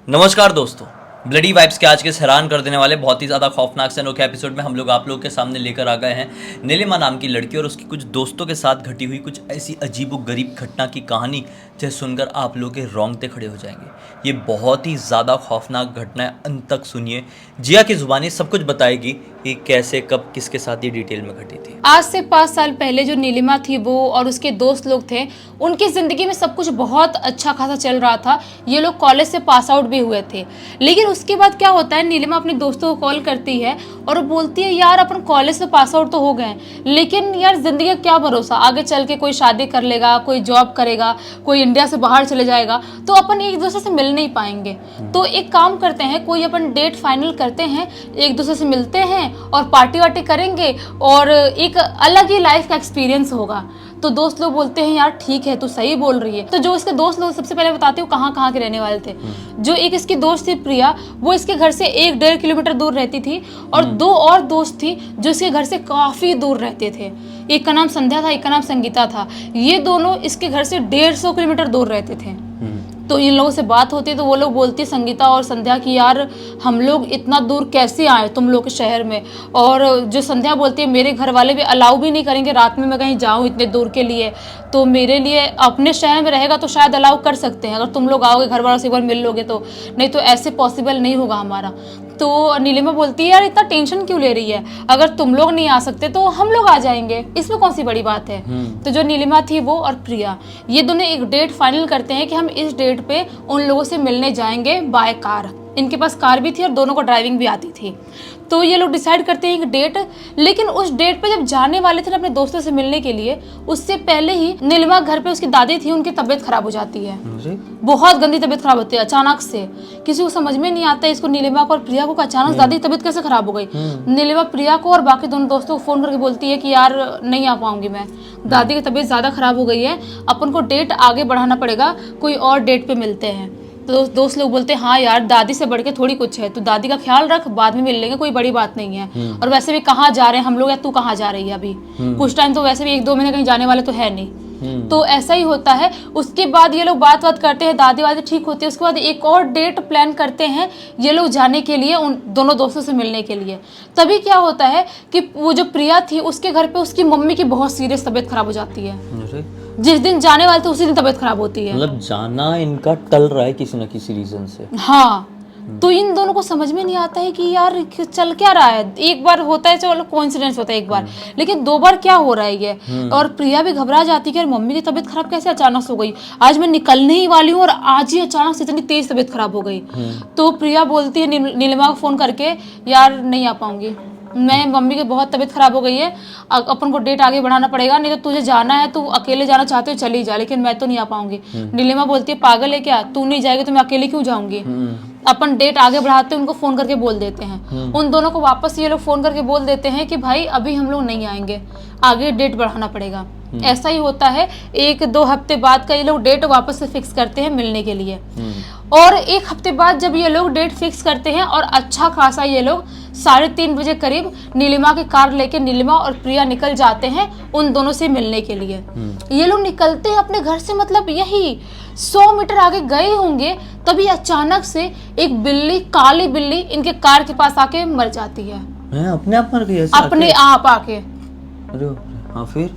नमस्कार दोस्तों, bloody vibes के आज के हैरान कर देने वाले बहुत ही ज़्यादा खौफनाक से अनोखे एपिसोड में हम लोग आप लोगों के सामने लेकर आ गए हैं नीलिमा नाम की लड़की और उसकी कुछ दोस्तों के साथ घटी हुई कुछ ऐसी अजीबोगरीब घटना की कहानी जिसे सुनकर आप लोग के रोंगटे खड़े हो जाएंगे। ये बहुत ही ज़्यादा खौफनाक घटना है, अंत तक सुनिए। जिया की ज़ुबानी सब कुछ बताएगी कि कैसे कब किसके साथ ये डिटेल में घटी थी। आज से 5 साल पहले जो नीलिमा थी वो और उसके दोस्त लोग थे, उनकी ज़िंदगी में सब कुछ बहुत अच्छा खासा चल रहा था। ये लोग कॉलेज से पास आउट भी हुए थे। लेकिन उसके बाद क्या होता है, नीलिमा अपने दोस्तों को कॉल करती है और वो बोलती है यार अपन कॉलेज से पास आउट तो हो गए हैं, लेकिन यार ज़िंदगी का क्या भरोसा, आगे चल के कोई शादी कर लेगा, कोई जॉब करेगा, कोई इंडिया से बाहर चले जाएगा, तो अपन एक दूसरे से मिल नहीं पाएंगे। तो एक काम करते हैं, कोई अपन डेट फाइनल करते हैं, एक दूसरे से मिलते हैं और पार्टी वार्टी करेंगे और एक अलग ही लाइफ का एक्सपीरियंस होगा। तो दोस्त लोग बोलते हैं यार ठीक है, तू सही बोल रही है। तो जो इसके दोस्त लोग सबसे पहले बताते हो कहाँ कहाँ के रहने वाले थे। जो एक इसकी दोस्त थी प्रिया, वो इसके घर से 1-1.5 किलोमीटर दूर रहती थी और 2 और दोस्त थी जो इसके घर से काफी दूर रहते थे। एक का नाम संध्या था, एक का नाम संगीता था। ये दोनों इसके घर से 150 किलोमीटर दूर रहते थे। तो इन लोगों से बात होती है तो वो लोग बोलती है संगीता और संध्या की यार हम लोग इतना दूर कैसे आए तुम लोग के शहर में। और जो संध्या बोलती है मेरे घर वाले भी अलाउ भी नहीं करेंगे रात में मैं कहीं जाऊँ इतने दूर के लिए, तो मेरे लिए अपने शहर में रहेगा तो शायद अलाउ कर सकते हैं, अगर तुम लोग आओगे घर वालों से एक बार मिल लोगे तो, नहीं तो ऐसे पॉसिबल नहीं होगा हमारा। तो नीलिमा बोलती है यार इतना टेंशन क्यों ले रही है, अगर तुम लोग नहीं आ सकते तो हम लोग आ जाएंगे, इसमें कौन सी बड़ी बात है। तो जो नीलिमा थी वो और प्रिया, ये दोनों एक डेट फाइनल करते हैं कि हम इस डेट पे उन लोगों से मिलने जाएंगे बाय कार। इनके पास कार भी थी और दोनों को ड्राइविंग भी आती थी। तो ये लोग डिसाइड करते हैं एक डेट, लेकिन उस डेट पे जब जाने वाले थे अपने दोस्तों से मिलने के लिए, उससे पहले ही नीलिमा घर पे उसकी दादी थी, उनकी तबीयत खराब हो जाती है। बहुत गंदी तबीयत खराब होती है अचानक से। किसी को समझ में नहीं आता इसको नीलिमा को और प्रिया को अचानक दादी की तबीयत कैसे खराब हो गई। नीलिमा प्रिया को और बाकी दोनों दोस्तों को फोन करके बोलती है कि यार नहीं आ पाऊंगी मैं, दादी की तबीयत ज्यादा खराब हो गई है, अपन को डेट आगे बढ़ाना पड़ेगा, कोई और डेट पे मिलते हैं। तो दोस्त लोग बोलते हैं हाँ यार दादी से बढ़ के थोड़ी कुछ है, तो दादी का ख्याल रख, बाद में मिल लेंगे, कोई बड़ी बात नहीं है। और वैसे भी कहाँ जा रहे हैं हम लोग, या तू कहाँ जा रही है अभी, कुछ टाइम तो वैसे भी 1-2 महीने कहीं जाने वाले तो है नहीं। तो ऐसा ही होता है। उसके बाद ये लोग बात करते हैं, दादी वादी ठीक होती है, उसके बाद एक और डेट प्लान करते हैं ये लोग जाने के लिए, उन दोनों दोस्तों से मिलने के लिए। तभी क्या होता है कि वो जो प्रिया थी उसके घर पे उसकी मम्मी की बहुत सीरियस तबीयत खराब हो जाती है। जिस दिन जाने वाले थे उसी दिन तबीयत खराब होती है। मतलब जाना इनका टल रहा है किसी न किसी रीजन से। हाँ, तो इन दोनों को समझ में नहीं आता है कि यार चल क्या रहा है। एक बार होता है चलो कोइंसिडेंस होता है एक बार, लेकिन 2 बार क्या हो रहा है ये। और प्रिया भी घबरा जाती है कि यार मम्मी की तबीयत खराब कैसे अचानक से हो गई, आज मैं निकलने ही वाली हूँ और आज ही अचानक से इतनी तेज तबीयत खराब हो गई। तो प्रिया बोलती है नीलिमा को फोन करके यार नहीं आ पाऊंगी मैं, मम्मी की बहुत तबीयत खराब हो गई है, अपन को डेट आगे बढ़ाना पड़ेगा, नहीं तो तुझे जाना है, तू अकेले जाना चाहते हो चली जा, लेकिन मैं तो नहीं आ पाऊंगी। नीलिमा बोलती है पागल है क्या, तू नहीं जाएगी तो मैं अकेले क्यों जाऊंगी। अपन डेट आगे बढ़ाते हैं, उनको फोन करके बोल देते हैं। उन दोनों को वापस ये लोग फोन करके बोल देते हैं कि भाई अभी हम लोग नहीं आएंगे, आगे डेट बढ़ाना पड़ेगा। ऐसा ही होता है। 1-2 हफ्ते बाद का ये लोग डेट वापस से फिक्स करते हैं मिलने के लिए। और 1 हफ्ते बाद जब ये लोग डेट फिक्स करते हैं और अच्छा खासा ये लोग 3:30 बजे करीब नीलिमा की कार लेके नीलिमा और प्रिया निकल जाते हैं उन दोनों से मिलने के लिए। ये लोग निकलते हैं अपने घर से, मतलब यही 100 मीटर आगे गए होंगे, तभी अचानक से एक बिल्ली, काली बिल्ली इनके कार के पास आके मर जाती है। अपने आप मर गई? अपने आप आके। अरे हाँ, फिर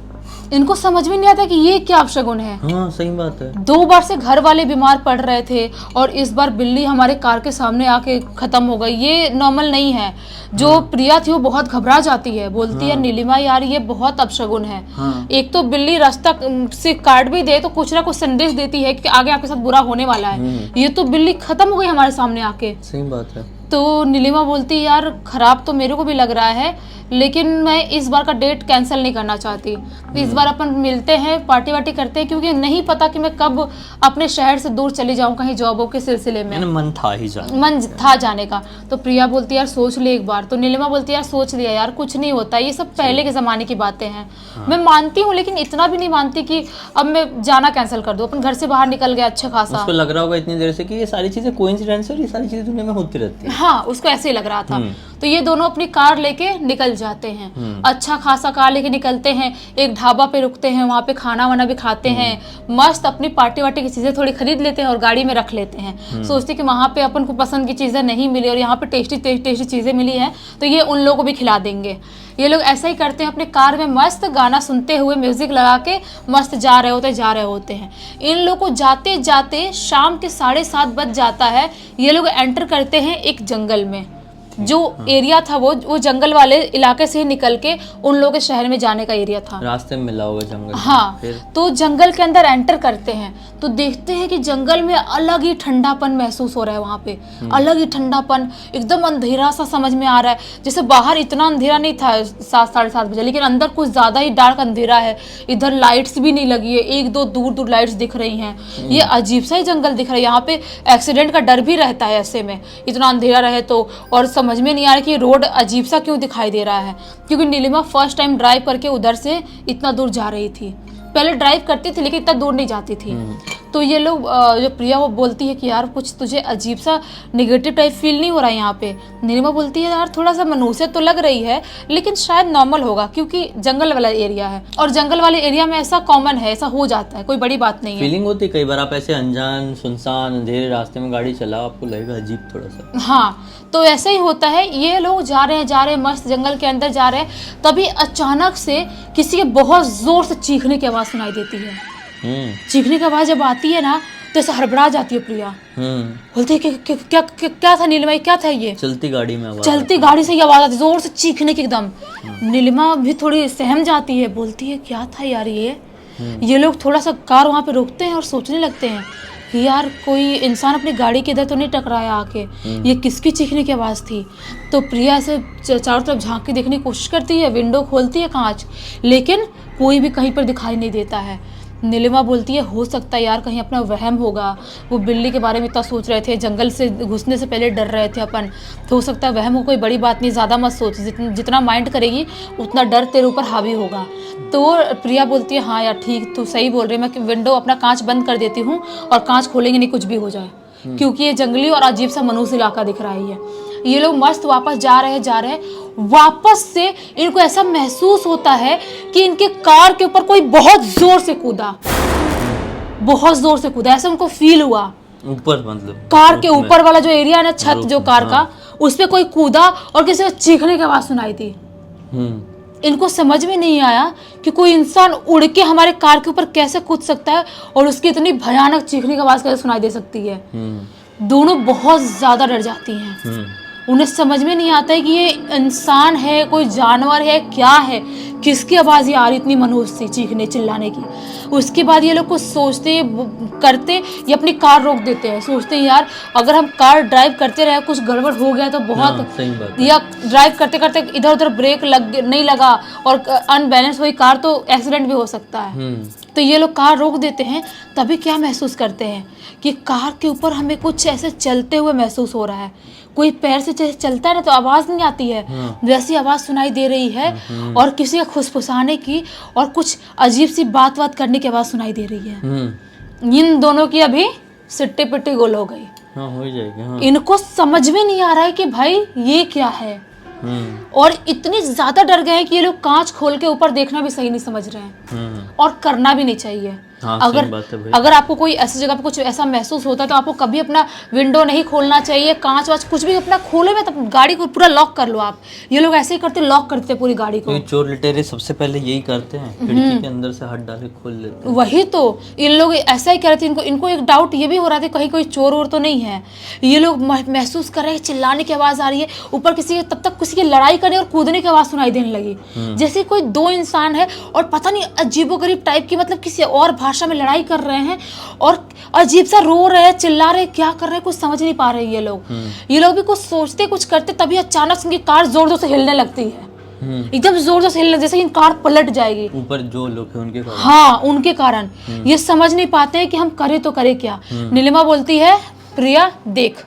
इनको समझ में नहीं आता कि ये क्या अपशगुन है। हाँ सही बात है। 2 बार से घर वाले बीमार पड़ रहे थे और इस बार बिल्ली हमारे कार के सामने आके खत्म हो गई, ये नॉर्मल नहीं है। जो प्रिया थी वो बहुत घबरा जाती है, बोलती है नीलिमा यार ये बहुत अपशगुन है। एक तो बिल्ली रास्ता से काट भी दे तो कुछ ना कुछ संदेश देती है कि आगे आपके साथ बुरा होने वाला है, ये तो बिल्ली खत्म हो गई हमारे सामने आके। सही बात है। तो नीलिमा बोलती यार खराब तो मेरे को भी लग रहा है, लेकिन मैं इस बार का डेट कैंसिल नहीं करना चाहती। इस बार अपन मिलते हैं, पार्टी वार्टी करते हैं, क्योंकि नहीं पता कि मैं कब अपने शहर से दूर चली जाऊं कहीं जॉब के सिलसिले में। मन था ही जाने, मन था जाने का। तो प्रिया बोलती यार सोच ले एक बार। तो नीलिमा बोलती यार सोच लिया यार, कुछ नहीं होता, ये सब पहले के जमाने की बातें हैं। मैं मानती हूँ लेकिन इतना भी नहीं मानती कि अब मैं जाना कैंसिल कर दूं। अपन घर से बाहर निकल गया अच्छा खासा, उसको लग रहा होगा इतनी देर से कि ये सारी चीजें कोइंसिडेंस है और ये सारी चीजें दुनिया में होती रहती है। हाँ, उसको ऐसे ही लग रहा था। तो ये दोनों अपनी कार लेके निकल जाते हैं। अच्छा खासा कार लेके निकलते हैं, एक ढाबा पे रुकते हैं, वहाँ पे खाना वाना भी खाते हैं, मस्त अपनी पार्टी वार्टी की चीजें थोड़ी खरीद लेते हैं और गाड़ी में रख लेते हैं। सोचते कि वहाँ पे अपन को पसंद की चीजें नहीं मिली और यहाँ पे टेस्टी टेस्टी चीजें मिली हैं तो ये उन लोगों को भी खिला देंगे। ये लोग ऐसा ही करते हैं, अपने कार में मस्त गाना सुनते हुए म्यूजिक लगा के मस्त जा रहे होते हैं। इन लोग को जाते जाते शाम के 7:30 बज जाता है। ये लोग एंटर करते हैं एक जंगल में। जो एरिया था वो जंगल वाले इलाके से ही निकल के उन लोगों के शहर में जाने का एरिया था। रास्ते में मिला होगा जंगल। हाँ, तो जंगल के अंदर एंटर करते हैं तो देखते हैं कि जंगल में अलग ही ठंडापन महसूस हो रहा है। वहाँ पे अलग ही ठंडापन, एकदम अंधेरा सा समझ में आ रहा है। जैसे बाहर इतना अंधेरा नहीं था 7-7:30 बजे, लेकिन अंदर कुछ ज्यादा ही डार्क अंधेरा है। इधर लाइट्स भी नहीं लगी है, 1-2 दूर लाइट्स दिख रही हैं। ये अजीब सा ही जंगल दिख रहा है। यहाँ पे एक्सीडेंट का डर भी रहता है ऐसे में, इतना अंधेरा रहे तो। और समझ में नहीं आ रहा कि रोड अजीब सा क्यों दिखाई दे रहा है, क्योंकि नीलिमा फर्स्ट टाइम ड्राइव करके उधर से इतना दूर जा रही थी। पहले ड्राइव करती थी लेकिन इतना दूर नहीं जाती थी। तो ये लोग जो प्रिया वो बोलती है कि यार कुछ तुझे अजीब सा नेगेटिव टाइप फील नहीं हो रहा है यहाँ पे। नीलिमा बोलती है यार थोड़ा सा मनुष्य तो लग रही है लेकिन शायद नॉर्मल होगा क्योंकि जंगल वाला एरिया है और जंगल वाले एरिया में ऐसा कॉमन है, ऐसा हो जाता है, कोई बड़ी बात नहीं है। फीलिंग होती है कई बार आप ऐसे अनजान सुनसान अंधेरे रास्ते में गाड़ी चलाओ, आपको लगेगा अजीब थोड़ा सा। हाँ, तो ऐसे ही होता है। ये लोग जा रहे हैं मस्त जंगल के अंदर जा रहे हैं, तभी अचानक से किसी के बहुत जोर से चीखने की आवाज सुनाई देती है। चीखने की आवाज जब आती है ना तो ऐसे हड़बड़ा जाती है प्रिया। बोलती है कि क्या था नीलिमा, क्या था ये? चलती गाड़ी में आवाज, चलती गाड़ी से ये आवाज आती है जोर से चीखने की एकदम। नीलिमा भी थोड़ी सहम जाती है, बोलती है क्या था यार ये लोग थोड़ा सा कार वहाँ पे रोकते हैं और सोचने लगते हैं कि यार कोई इंसान अपनी गाड़ी के इधर तो नहीं टकराया आके, ये किसकी चीखने की आवाज़ थी। तो प्रिया से चारों तरफ झांक के देखने की कोशिश करती है, विंडो खोलती है कांच, लेकिन कोई भी कहीं पर दिखाई नहीं देता है। नीलिमा बोलती है हो सकता है यार कहीं अपना वहम होगा, वो बिल्ली के बारे में इतना सोच रहे थे, जंगल से घुसने से पहले डर रहे थे अपन, तो हो सकता है वहम हो, कोई बड़ी बात नहीं, ज़्यादा मत सोच, जितना माइंड करेगी उतना डर तेरे ऊपर हावी होगा। तो प्रिया बोलती है हाँ यार ठीक, तू सही बोल रही है, मैं विंडो अपना कांच बंद कर देती हूँ और कांच खोलेंगे नहीं कुछ भी हो जाए, क्योंकि ये जंगली और अजीब सा मनुष्य इलाका दिख रहा है। ये लोग मस्त वापस जा रहे हैं। वापस से इनको ऐसा महसूस होता है कि इनके कार के ऊपर कोई बहुत जोर से कूदा, ऐसा उनको फील हुआ। ऊपर मतलब कार के ऊपर वाला जो एरिया है ना, छत जो कार का, उस पे कोई कूदा और किसी को चीखने की आवाज सुनाई थी। इनको समझ में नहीं आया कि कोई इंसान उड़ के हमारे कार के ऊपर कैसे कूद सकता है और उसकी इतनी भयानक चीखने की आवाज कैसे सुनाई दे सकती है। दोनों बहुत ज्यादा डर जाती हैं। उन्हें समझ में नहीं आता है कि ये इंसान है, कोई जानवर है, क्या है, किसकी आवाज़ ये आ रही इतनी मनुष्य सी चीखने चिल्लाने की। उसके बाद ये लोग कुछ सोचते करते ये अपनी कार रोक देते हैं, सोचते हैं यार अगर हम कार ड्राइव करते रहे कुछ गड़बड़ हो गया तो बहुत सही बात है। या ड्राइव करते करते इधर उधर ब्रेक नहीं लगा और अनबैलेंस हुई कार तो एक्सीडेंट भी हो सकता है। तो ये लोग कार रोक देते हैं। तभी क्या महसूस करते हैं कि कार के ऊपर हमें कुछ ऐसे चलते हुए महसूस हो रहा है। कोई पैर से चलता है ना तो आवाज़ नहीं आती है, वैसी आवाज़ सुनाई दे रही है और किसी का फुसफुसाने की और कुछ अजीब सी बात करने की आवाज़ सुनाई दे रही है। इन दोनों की अभी सिट्टी पिट्टी गोल हो गई। हाँ, हो जाएगी। हाँ। इनको समझ में नहीं आ रहा है कि भाई ये क्या है, और इतने ज्यादा डर गए हैं कि ये लोग कांच खोल के ऊपर देखना भी सही नहीं समझ रहे हैं और करना भी नहीं चाहिए। हाँ, अगर आपको कोई ऐसी जगह पे कुछ ऐसा महसूस होता है तो आपको कभी अपना विंडो नहीं खोलना चाहिए, कांच वाच कुछ भी अपना खोले में, तब गाड़ी को पूरा लॉक कर लो आप। ये लोग ऐसे ही करते, लॉक करते पूरी गाड़ी को। चोर लुटेरे सबसे पहले यही करते हैं, खिड़की के अंदर से हाथ डाले खोल लेते हैं। वही तो इन लोग ऐसा ही कर रहे थे। इनको एक डाउट ये भी हो रहा था कहीं कोई चोर वोर तो नहीं है। ये लोग महसूस कर रहे हैं चिल्लाने की आवाज आ रही है ऊपर, तब तक किसी की लड़ाई करने और कूदने की आवाज सुनाई देने लगी, जैसे कोई दो इंसान है और पता नहीं अजीबोगरीब टाइप की, मतलब किसी और भाषा में लड़ाई कर रहे हैं और अजीब सा रो रहे हैं, चिल्ला रहे हैं, क्या कर रहे हैं कुछ समझ नहीं पा रहे ये लोग भी कुछ सोचते कुछ करते, तभी अचानक से कार जोर जोर से हिलने लगती है। एकदम जोर जोर से हिलने, जैसे कि कार पलट जाएगी। ऊपर जो लोग हैं उनके कारण। हाँ, उनके कारण। ये समझ नहीं पाते हैं कि हम करें तो करें क्या। नीलिमा बोलती है प्रिया देख,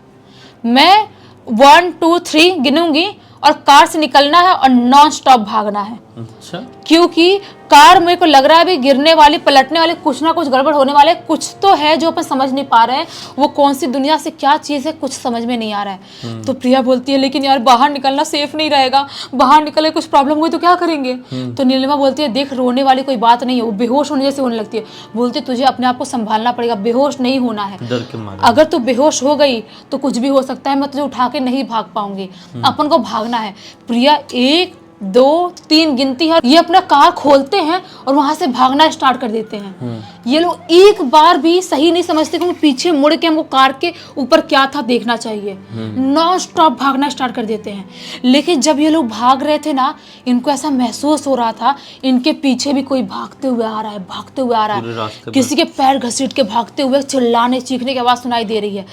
मैं 1 2 3 गिनूंगी और कार से निकलना है और नॉन स्टॉप भागना है। अच्छा। क्योंकि कार मेरे को लग रहा है अभी गिरने वाली, पलटने वाली, कुछ ना कुछ गड़बड़ होने वाले, कुछ तो है जो अपन समझ नहीं पा रहे हैं। वो कौन सी दुनिया से क्या चीज़ है कुछ समझ में नहीं आ रहा है। तो प्रिया बोलती है लेकिन यार बाहर निकलना सेफ नहीं रहेगा, बाहर निकले कुछ प्रॉब्लम हुई तो क्या करेंगे। तो नीलिमा बोलती है देख रोने वाली कोई बात नहीं है, वो बेहोश होने जैसे होने लगती है। बोलती है तुझे अपने आप को संभालना पड़ेगा, बेहोश नहीं होना है। डर के मारे अगर तू बेहोश हो गई तो कुछ भी हो सकता है, मैं तुझे उठा के नहीं भाग पाऊंगी, अपन को भागना है। प्रिया 1 2 3 गिनती है, ये अपना कार खोलते हैं और वहां से भागना स्टार्ट कर देते हैं। ये लोग एक बार भी सही नहीं समझते कि पीछे मुड़ के हमको कार के ऊपर क्या था देखना चाहिए, नॉन स्टॉप भागना स्टार्ट कर देते हैं। लेकिन जब ये लोग भाग रहे थे ना, इनको ऐसा महसूस हो रहा था इनके पीछे भी कोई भागते हुए आ रहा है, भागते हुए आ रहा है, किसी के पैर घसीट के भागते हुए, चिल्लाने चीखने की आवाज सुनाई दे रही है।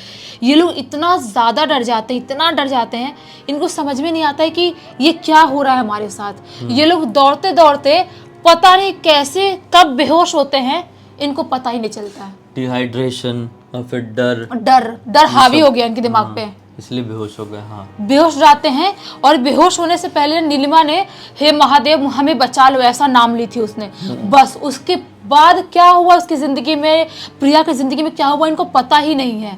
ये लोग इतना ज्यादा डर जाते हैं, इतना डर जाते हैं, इनको समझ में नहीं आता है कि ये क्या हो रहा है हमारे साथ। ये लोग दौड़ते दौड़ते पता नहीं कैसे कब बेहोश होते हैं, इनको पता ही नहीं चलता है। डिहाइड्रेशन और फिर डर डर हावी हो गया इनके दिमाग पे, इसलिए बेहोश हो गए। हाँ, बेहोश जाते हैं। और बेहोश होने से पहले नीलिमा ने हे महादेव हमें बचा लो ऐसा नाम ली थी उसने। बस उसके बाद क्या हुआ उसकी जिंदगी में, प्रिया की जिंदगी में क्या हुआ इनको पता ही नहीं है।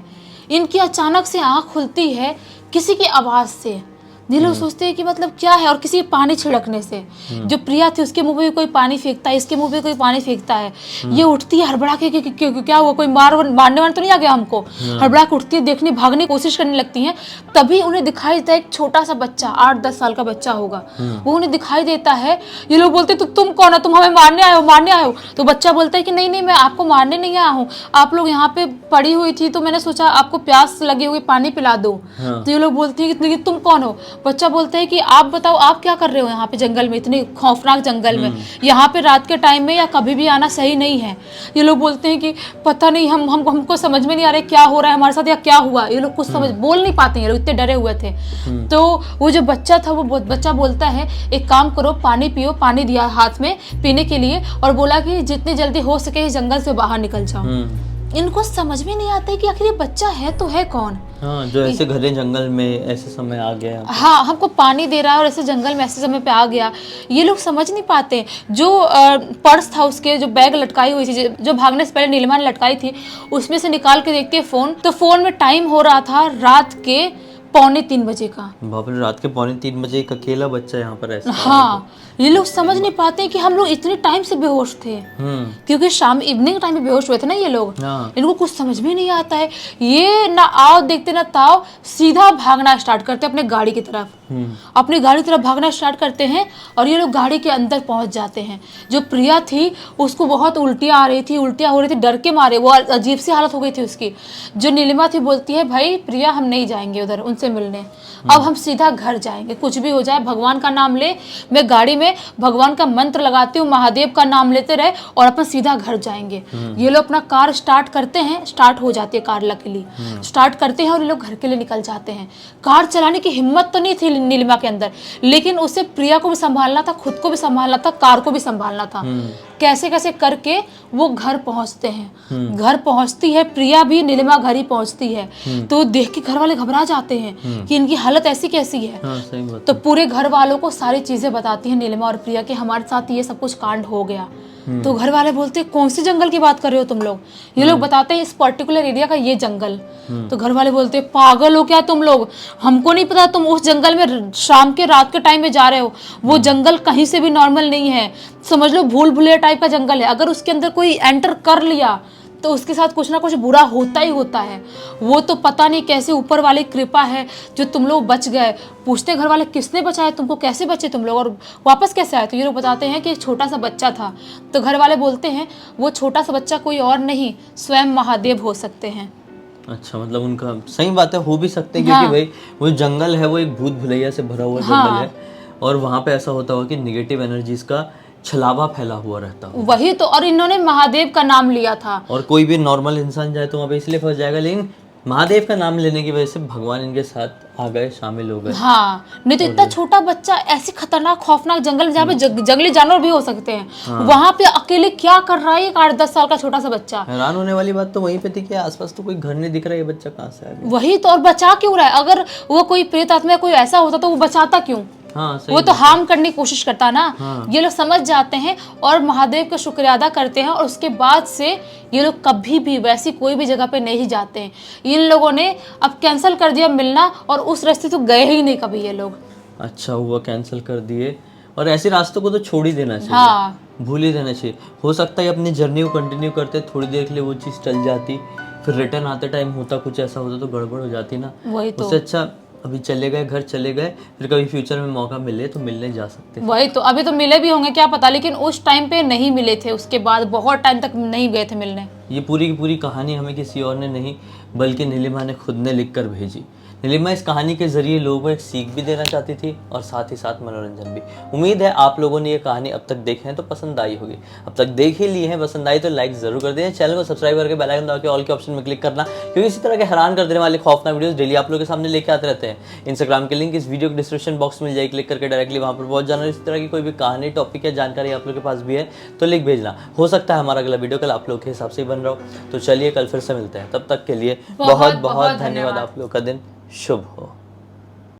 इनकी अचानक से आंख खुलती है किसी की आवाज से। ये लोग सोचते हैं कि मतलब क्या है, और किसी पानी छिड़कने से। जो प्रिया थी उसके मुंह पे भी कोई पानी फेंकता है, इसके मुंह पे कोई पानी फेंकता है। ये उठती है हड़बड़ा के क्या हुआ, कोई मारने वाले तो नहीं आ गया हमको। हड़बड़ा के उठती है, देखने भागने की कोशिश करने लगती है। तभी उन्हें दिखाई देता है एक छोटा सा बच्चा, 8-10 साल का बच्चा होगा, वो उन्हें दिखाई देता है। ये लोग बोलते तो तुम कौन हो, तुम हमें मारने आए हो। तो बच्चा बोलता है कि नहीं मैं आपको मारने नहीं आया हूँ, आप लोग यहाँ पे पड़ी हुई थी तो मैंने सोचा आपको प्यास लगी हुई पानी पिला दो। तो ये लोग बोलते हैं कि तुम कौन हो। बच्चा बोलता है कि आप बताओ आप क्या कर रहे हो यहाँ पे जंगल में, इतने खौफनाक जंगल में, यहाँ पे रात के टाइम में या कभी भी आना सही नहीं है। ये लोग बोलते हैं कि पता नहीं हमको समझ में नहीं आ रहा है क्या हो रहा है हमारे साथ या क्या हुआ। ये लोग कुछ बोल नहीं पाते हैं, ये लोग इतने डरे हुए थे। तो वो जो बच्चा था वो बच्चा बोलता है एक काम करो पानी पियो। पानी दिया हाथ में पीने के लिए और बोला कि जितनी जल्दी हो सके इस जंगल से बाहर निकल जाओ। इनको समझ में नहीं आता है कि आखिर ये बच्चा है तो है कौन। हाँ, जो ऐसे घने जंगल में ऐसे समय आ गया। हाँ, हमको पानी दे रहा है और ऐसे जंगल में ऐसे समय पे आ गया, ये लोग समझ नहीं पाते। जो पर्स था उसके, जो बैग लटकाई हुई थी, जो भागने से पहले नीलिमा ने लटकाई थी, उसमें से निकाल के देखती है फोन। तो फोन में टाइम हो रहा था रात के 2:45 बजे का। बाप रे, रात के 2:45 बजे एक अकेला बच्चा यहाँ पर ऐसा। हाँ, ये लोग समझ नहीं पाते कि हम लोग इतने टाइम से बेहोश थे, क्योंकि शाम इवनिंग टाइम में बेहोश हुए थे ना ये लोग। इनको कुछ समझ में नहीं आता है। ये ना आओ देखते ना ताओ, सीधा भागना स्टार्ट करते अपने गाड़ी की तरफ। अपनी गाड़ी की तरफ भागना स्टार्ट करते हैं और ये लोग गाड़ी के अंदर पहुंच जाते हैं। जो प्रिया थी उसको बहुत उल्टियाँ आ रही थी, उल्टियाँ हो रही थी डर के मारे, वो अजीब सी हालत हो गई थी उसकी। जो नीलिमा थी बोलती है भाई प्रिया हम नहीं जाएंगे उधर उनसे मिलने, अब हम सीधा घर जाएंगे, कुछ भी हो जाए भगवान का नाम ले। मैं गाड़ी में भगवान का मंत्र लगाती हूँ, महादेव का नाम लेते रहे और अपन सीधा घर जाएंगे। ये लोग अपना कार स्टार्ट करते हैं, स्टार्ट हो जाती है कार लकीली, स्टार्ट करते हैं और ये लोग घर के लिए निकल जाते हैं। कार चलाने की हिम्मत तो नहीं थी नीलिमा के अंदर, लेकिन उसे प्रिया को भी संभालना था, खुद को भी संभालना था, कार को भी संभालना था। कैसे कैसे करके वो घर पहुंचते हैं। घर पहुंचती है प्रिया भी, नीलिमा घर ही पहुंचती है। तो देख के घर वाले घबरा जाते हैं कि इनकी हालत ऐसी कैसी है। सही बात। तो पूरे घर वालों को सारी चीजें बताती है नीलिमा और प्रिया कि हमारे साथ ये सब कुछ कांड हो गया। तो घर वाले बोलते हैं कौन सी जंगल की बात कर रहे हो तुम लोग। ये लोग बताते हैं इस पर्टिकुलर एरिया का ये जंगल। तो घर वाले बोलते हैं पागल हो क्या तुम लोग, हमको नहीं पता तुम उस जंगल में शाम के रात के टाइम में जा रहे हो। वो जंगल कहीं से भी नॉर्मल नहीं है, समझ लो भूल भुलैया टाइप का जंगल है। अगर उसके अंदर कोई एंटर कर लिया तो उसके साथ कुछ ना कुछ बुरा होता ही होता है। वो तो पता नहीं कैसे ऊपर वाली कृपा है जो तुम लोग बच गए। पूछते घर वाले किसने बचाया तुमको, कैसे बचे तुम लोग और वापस कैसे आए। तो ये लोग बताते हैं कि एक छोटा सा बच्चा था। तो घर वाले बोलते हैं वो छोटा सा बच्चा कोई और नहीं स्वयं महादेव हो सकते हैं। अच्छा, मतलब उनका सही बात है, हो भी सकते हैं क्योंकि भाई वो जंगल है, वो एक भूत भुलैया से भरा हुआ जंगल है और वहाँ पे ऐसा होता हुआ कि निगेटिव एनर्जीज का छलावा फैला हुआ रहता है। वही तो, और इन्होंने महादेव का नाम लिया था। और कोई भी नॉर्मल इंसान जाए तो वहाँ पे इसलिए फंस जाएगा, लेकिन महादेव का नाम लेने की वजह से भगवान इनके साथ आ गए, शामिल हो गए। हाँ, नहीं तो इतना छोटा बच्चा ऐसी खतरनाक खौफनाक जंगल जहाँ पे जंगली जानवर भी हो सकते हैं, वहाँ पे अकेले क्या कर रहा है एक 8-10 साल का छोटा सा बच्चा। हैरान होने वाली बात तो वहीं पे थी कि आसपास तो कोई घर नहीं दिख रहा है, ये बच्चा कहाँ से आ गया। वही तो, और बचा क्यों रहा है। अगर वो कोई प्रेत आत्मा कोई ऐसा होता तो वो बचाता क्यों। हाँ सही वो तो बात है। हार्म करने की कोशिश करता ना। हाँ। ये लोग समझ जाते हैं और महादेव का शुक्रिया अदा करते हैं, और उसके बाद से ये लोग कभी भी वैसी कोई भी जगह पे नहीं जाते हैं। इन लोगों ने अब कैंसिल कर दिया मिलना, और उस रास्ते तो गए ही नहीं कभी ये लोग। अच्छा हुआ कैंसिल कर दिए, और ऐसे रास्तों को तो छोड़ ही देना चाहिए, हाँ भूल ही देना चाहिए। हो सकता है अपनी जर्नी को कंटिन्यू करते थोड़ी देर के लिए वो चीज़ टल जाती, फिर रिटर्न आते टाइम होता कुछ ऐसा होता तो गड़बड़ हो जाती ना। वही तो। उससे अच्छा अभी चले गए, घर चले गए, फिर कभी फ्यूचर में मौका मिले तो मिलने जा सकते। वही तो, अभी तो मिले भी होंगे क्या पता, लेकिन उस टाइम पे नहीं मिले थे, उसके बाद बहुत टाइम तक नहीं गए थे मिलने। ये पूरी की पूरी कहानी हमें किसी और ने नहीं बल्कि नीलिमा ने खुद ने लिख कर भेजी। नीलिमा इस कहानी के जरिए लोगों को एक सीख भी देना चाहती थी और साथ ही साथ मनोरंजन भी। उम्मीद है आप लोगों ने ये कहानी अब तक देखे हैं तो पसंद आई होगी। अब तक देख ही ली है, पसंद आई तो लाइक जरूर कर दें, चैनल को सब्सक्राइब करके बेल आइकन दबा के ऑल के ऑप्शन में क्लिक करना, क्योंकि इसी तरह के हैरान कर देने वाले खौफनाक वीडियोस डेली आप लोगों के सामने लेके आते रहते हैं। इंस्टाग्राम के लिंक इस वीडियो के डिस्क्रिप्शन बॉक्स में मिल जाएगी, क्लिक करके डायरेक्टली वहाँ पर पहुंच जाना। इस तरह की कोई भी कहानी, टॉपिक या जानकारी आप लोग के पास भी है तो लिख भेजना। हो सकता है हमारा अगला वीडियो कल आप लोग के हिसाब से ही बन रहा हो। तो चलिए कल फिर से मिलते हैं, तब तक के लिए बहुत बहुत धन्यवाद। आप लोग का दिन शुभ हो।